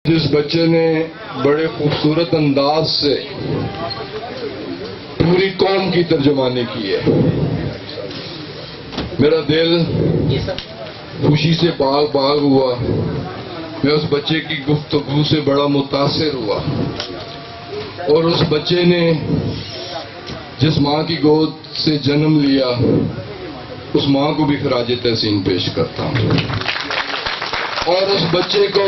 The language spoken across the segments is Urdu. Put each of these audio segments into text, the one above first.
جس بچے نے بڑے خوبصورت انداز سے پوری قوم کی ترجمانی کی ہے، میرا دل خوشی سے باغ باغ ہوا. میں اس بچے کی گفتگو سے بڑا متاثر ہوا، اور اس بچے نے جس ماں کی گود سے جنم لیا اس ماں کو بھی خراج تحسین پیش کرتا ہوں. اور اس بچے کو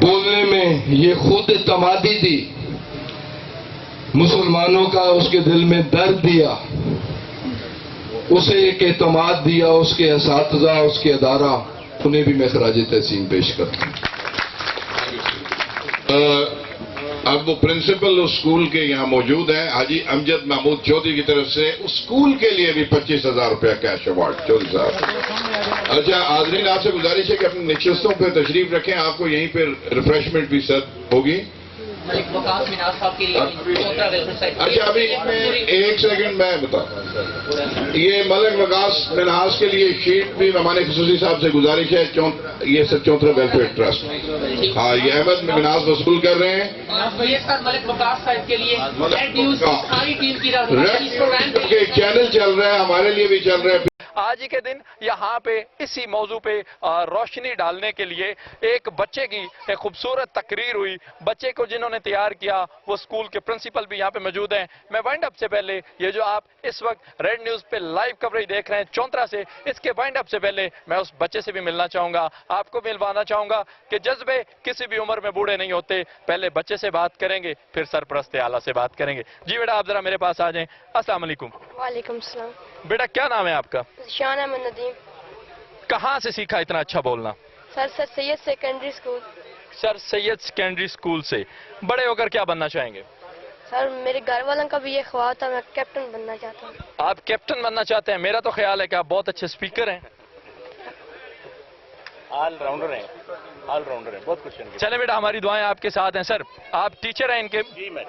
بولنے میں یہ خود اعتمادی دی، مسلمانوں کا اس کے دل میں درد دیا، اسے ایک اعتماد دیا. اس کے اساتذہ، اس کے ادارہ، انہیں بھی میں خراج تحسین پیش کرتا ہوں. اب وہ پرنسپل اسکول کے یہاں موجود ہیں، حاجی امجد محمود چودھری کی طرف سے اسکول کے لیے بھی 25,000 روپیہ کیش ایوارڈ. چودھری صاحب. اچھا حاضرین، آپ سے گزارش ہے کہ اپنی نشستوں پہ تشریف رکھیں، آپ کو یہیں پہ ریفریشمنٹ بھی سرو ہوگی. اچھا ابھی ایک سیکنڈ میں بتاؤں، یہ ملک وکاس منہاس کے لیے شیٹ بھی مہمان خصوصی صاحب سے گزارش ہے. یہ سر چونترا ویلفیئر ٹرسٹ، ہاں یہ احمد مناس وصول کر رہے ہیں. ملک وکاس صاحب کے لیے چینل چل رہا ہے، ہمارے لیے بھی چل رہا ہے. آج کے دن یہاں پہ اسی موضوع پہ روشنی ڈالنے کے لیے ایک بچے کی ایک خوبصورت تقریر ہوئی. بچے کو جنہوں نے تیار کیا وہ اسکول کے پرنسپل بھی یہاں پہ موجود ہیں. میں وائنڈ اپ سے پہلے یہ جو آپ اس وقت ریڈ نیوز پہ لائیو کوریج دیکھ رہے ہیں چونترا سے، اس کے وائنڈ اپ سے پہلے میں اس بچے سے بھی ملنا چاہوں گا، آپ کو ملوانا چاہوں گا کہ جذبے کسی بھی عمر میں بوڑھے نہیں ہوتے. پہلے بچے سے بات کریں گے، پھر سرپرست اعلیٰ سے بات کریں گے. جی بیٹا آپ ذرا میرے پاس آ جائیں. السلام علیکم. وعلیکم السلام. بیٹا کیا نام ہے آپ کا؟ شان احمد ندیم. کہاں سے سیکھا اتنا اچھا بولنا؟ سر سید سیکنڈری اسکول. سر سید سیکنڈری اسکول سے. بڑے ہو کر کیا بننا چاہیں گے؟ سر میرے گھر والوں کا بھی یہ خواہش تھا، میں کیپٹن بننا چاہتا ہوں. آپ کیپٹن بننا چاہتے ہیں؟ میرا تو خیال ہے کہ آپ بہت اچھے اسپیکر ہیں، آل راؤنڈر ہیں. آل راؤنڈر ہیں، بہت خوش ہیں. چلیں بیٹا ہماری دعائیں آپ کے ساتھ ہیں. سر آپ ٹیچر ہیں ان کے؟ جی میں.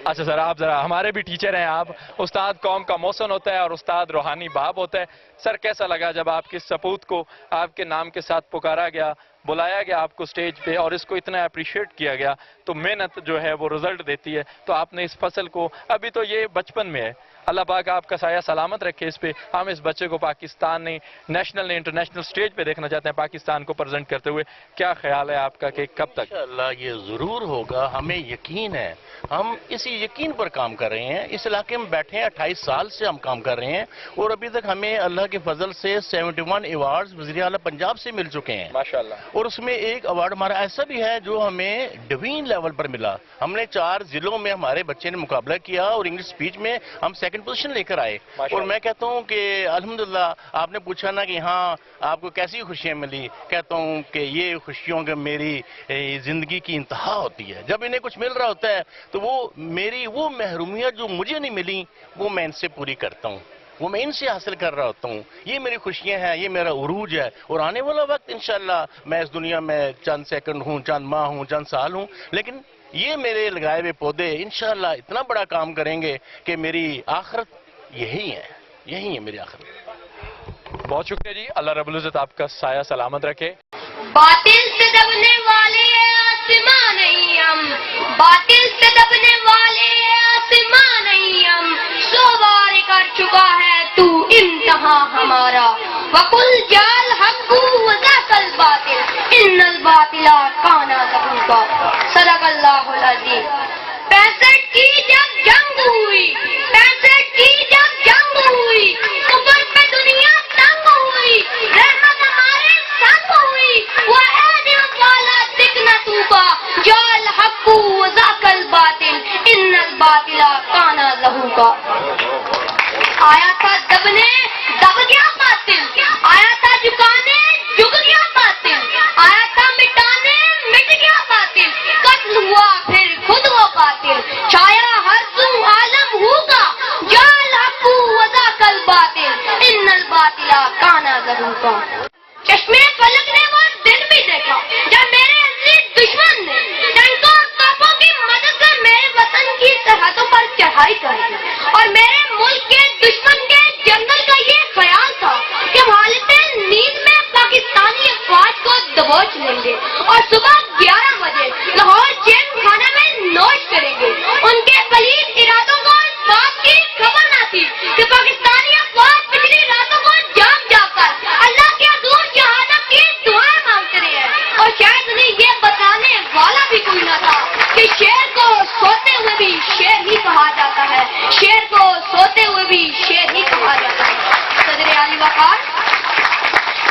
اچھا سر آپ ذرا، ہمارے بھی ٹیچر ہیں آپ. استاد قوم کا محسن ہوتا ہے اور استاد روحانی باپ ہوتا ہے. سر کیسا لگا جب آپ کے سپوت کو آپ کے نام کے ساتھ پکارا گیا، بلایا گیا آپ کو سٹیج پہ اور اس کو اتنا اپریشیٹ کیا گیا؟ تو محنت جو ہے وہ رزلٹ دیتی ہے. تو آپ نے اس فصل کو، ابھی تو یہ بچپن میں ہے، اللہ پاک آپ کا سایہ سلامت رکھے اس پہ. ہم اس بچے کو پاکستان نے نیشنل نے انٹرنیشنل سٹیج پہ دیکھنا چاہتے ہیں پاکستان کو پریزنٹ کرتے ہوئے. کیا خیال ہے آپ کا کہ کب تک؟ انشاءاللہ یہ ضرور ہوگا، ہمیں یقین ہے. ہم اسی یقین پر کام کر رہے ہیں. اس علاقے میں بیٹھے ہیں 28 سال سے ہم کام کر رہے ہیں، اور ابھی تک ہمیں اللہ کے فضل سے 71 ایوارڈز وزیر اعلیٰ پنجاب سے مل چکے ہیں ماشاءاللہ. اور اس میں ایک ایوارڈ ہمارا ایسا بھی ہے جو ہمیں ڈوین لیول پر ملا. ہم نے 4 ضلعوں میں ہمارے بچے نے مقابلہ کیا اور انگلش سپیچ میں ہم 2nd پوزیشن لے کر آئے. اور میں کہتا ہوں کہ الحمدللہ، آپ نے پوچھا نا کہ ہاں آپ کو کیسی خوشیاں ملی، کہتا ہوں کہ یہ خوشیوں کے میری زندگی کی انتہا ہوتی ہے. جب انہیں کچھ مل رہا ہوتا ہے تو وہ میری وہ محرومیت جو مجھے نہیں ملی وہ میں ان سے پوری کرتا ہوں، وہ میں ان سے حاصل کر رہا ہوتا ہوں. یہ میری خوشیاں ہیں، یہ میرا عروج ہے. اور آنے والا وقت انشاءاللہ میں اس دنیا میں چند سیکنڈ ہوں، چند ماہ ہوں، چند سال ہوں، لیکن یہ میرے لگائے ہوئے پودے انشاءاللہ اتنا بڑا کام کریں گے کہ میری آخرت یہی ہے، یہی ہے میری آخرت. بہت شکریہ جی. اللہ رب العزت آپ کا سایہ سلامت رکھے. باطل سے دبنے والے آسمان نہیں ہم، باطل سے دبنے والے آسمان نہیں ہم. 100 بار کر چکا ہے تو امتحان ہمارا. وَقُلْ جَاءَ الْحَقُّ وَزَهَقَ الْبَاطِلُ إِنَّ الْبَاطِلَ كَانَ زَهُوقًا. صدق اللہ العظیم. 65 کی جب جنگ ہوئی، 65 کی جب جنگ ہوئی، کفر پہ دنیا تنگ ہوئی، رحمت ہمارے سنگ ہوئی. وہ عید والا دکھنا توبہ جاء الحق وزاق الباطل ان الباطل کان زہوقا. آیا تھا دبنے، دب گیا باطل. آیا تھا جھکانے، جھک گیا باطل. آیا تھا مٹانے، مٹ گیا باطل. قتل ہوا پھر خود وہ باطل. چھایا ہر سو عالم ہوگا جاء الحق وزاق الباطل ان الباطل کان زہوقا. چشمے فلک نے وہ دن بھی دیکھا جب میرے عزیز دشمن نے ٹینکوں اور توپوں کی مدد سے میرے وطن کی سرحدوں پر چڑھائی کری، اور میرے ملک کے دشمن کے جنگل کا یہ خیال تھا کہ حالت نیند میں پاکستانی افواج کو دبوچ لیں گے اور اور صبح 11 بجے لاہور جیم خانہ میں نوش کریں گے. ان کے پلید ارادوں کو اس بات کی خبر نہ تھی کہ پاکستانی افواج پچھلی راتوں کو جاگ جاگ کر اللہ کے حضور شہادت کی دعائیں مانگتے رہے ہیں. اور شاید انہیں یہ بتانے والا بھی کوئی نہ تھا کہ شیر کو سوتے ہوئے بھی شیر ہی کہا جاتا ہے. شیر کو سوتے ہوئے بھی شیر ہی کہا جاتا ہے. صدر علی وقار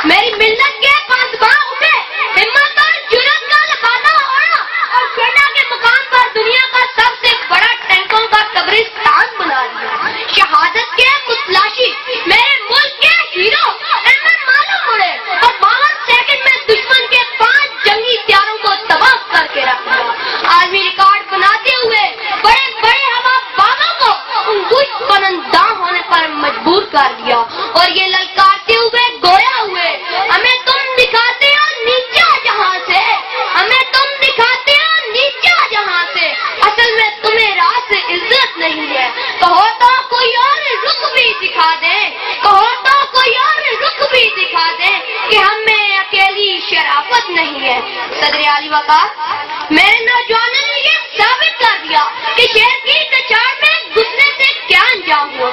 میری ملت کے پاسباں اٹھے, ہمت اور جرأت کا لبادہ اوڑھا اور سینا کے مقام پر دنیا کا سب سے بڑا ٹینکوں کا قبرستان بنا دیا. شہادت کے متلاشی میرے ملک کے ہیرو احمد معلوم مڑے اور 52 سیکنڈ میں دشمن کے 5 جنگی ہتھیاروں کو تباہ کر کے رکھ دیا. عالمی ریکارڈ بناتے ہوئے بڑے بڑے ہوا بازوں کو انگوش پرنداں ہونے پر مجبور کر دیا. اور یہ للکارتے ہوئے گویا ہوئے, ہمیں تم دکھاتے ہو نیچا جہاں سے, ہمیں تم دکھاتے ہو نیچا جہاں سے, اصل میں تمہیں راس عزت نہیں ہے. کہو تو کوئی اور رخ بھی دکھا دے, کہو تو کوئی اور رخ بھی دکھا دے کہ ہم میں اکیلی شرافت نہیں ہے. صدر علی وقار میرے نوجوانوں نے یہ ثابت کر دیا کہ شیر کی کچاڑ میں گھسنے سے کیا انجام ہوا.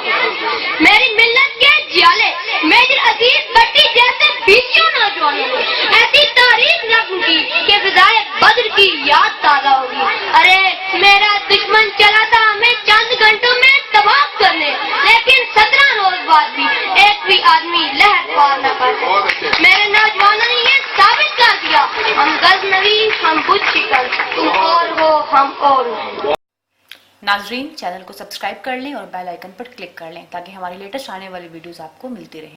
میری ملت کے جیالے میجر عزیز بٹی جیسے 20 نوجوانوں نے ایسی تاریخ رقم کی کہ فضائے بدر کی یاد تازہ ہوگی. ارے میرا دشمن چلا تھا ہمیں چند گھنٹوں میں تباہ کرنے, لیکن 17 روز بعد بھی ایک بھی آدمی لہر پار نہ کر سکا. میرے نوجوانوں نے یہ ثابت کر دیا, ہم غزنوی ہم بت شکن, تم اور ہو ہم اور ہوں. ناظرین چینل کو سبسکرائب کر لیں اور بیل آئیکن پر کلک کر لیں تاکہ ہماری لیٹسٹ آنے والی ویڈیوز آپ کو ملتی رہیں.